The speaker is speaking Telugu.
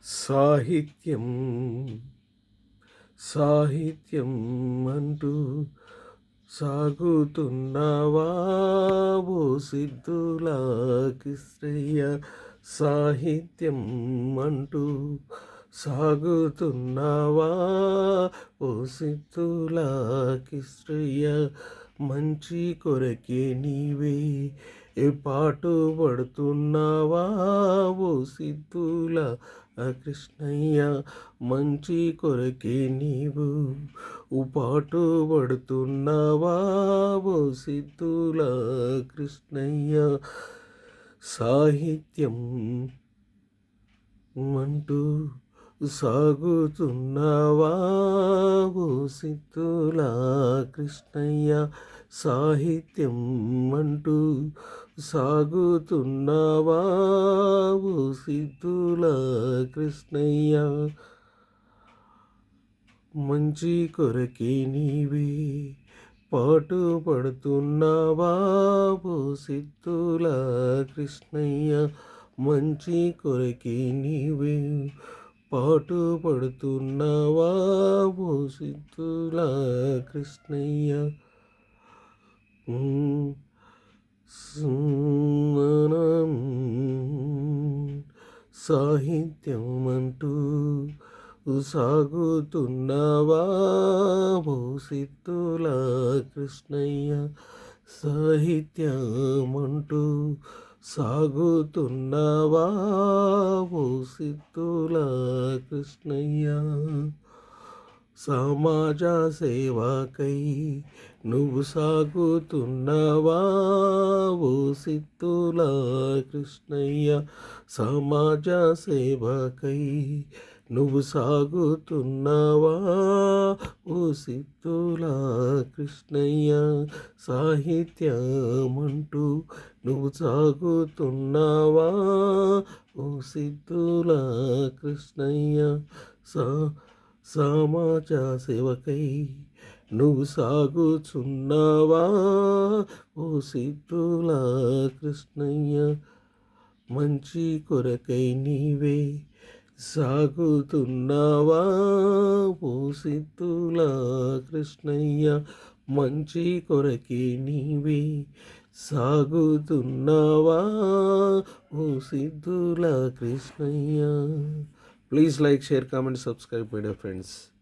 సాహిత్యం సాహిత్యం అంటూ సాగుతున్నావా ఓ సిద్ధులాకిశ్రయ్య. సాహిత్యం అంటూ సాగుతున్నావా ఓ సిద్ధులాకిశ్రయ్య. మంచి కొరకే నీవే ఏ పాటు పడుతున్నావా ఓ సిద్ధులా కృష్ణయ్య. మంచి కొరకే నీవు పాటు పడుతున్నావా ఓ సిద్ధుల కృష్ణయ్య. సాహిత్యం అంటూ సాగుతున్నావా ఓ సిద్ధుల కృష్ణయ్య. సాహిత్యం అంటూ సాగుతున్నావా ఓ సిద్ధుల కృష్ణయ్య. మంచి కొరకే నీవే పాటు పడుతున్నావా ఓ సిద్ధుల కృష్ణయ్య. మంచి కొరకే నీవే పాటు పడుతున్నావా ఓ సిద్ధుల కృష్ణయ్య. సాహిత్యం అంటూ సాగుతున్నావా ఓ సిద్ధుల కృష్ణయ్య. సాహిత్యమంటూ సాగుతున్నావా ఓ సిద్ధుల కృష్ణయ్య. సమాజ సేవకై నువ్వు సాగుతున్నావా ఓ సిద్ధుల కృష్ణయ్య. సమాజ సేవకై నువ్వు సాగుతున్నావా ఓ సిద్ధుల కృష్ణయ్య. సాహిత్యమంటూ నువ్వు సాగుతున్నావా ఓ సిద్ధుల కృష్ణయ్య. సమాజ సేవకై నువ్వు సాగుచున్నావా ఓ సిద్ధుల కృష్ణయ్య. మంచి కొరకై నీవే సాగుతున్నావా ఓ సిద్ధుల కృష్ణయ్య. మంచి కొరకే నీవే సాగుతున్నావా ఓ సిద్ధుల Krishnaiah. Please like, share, comment, subscribe my dear friends.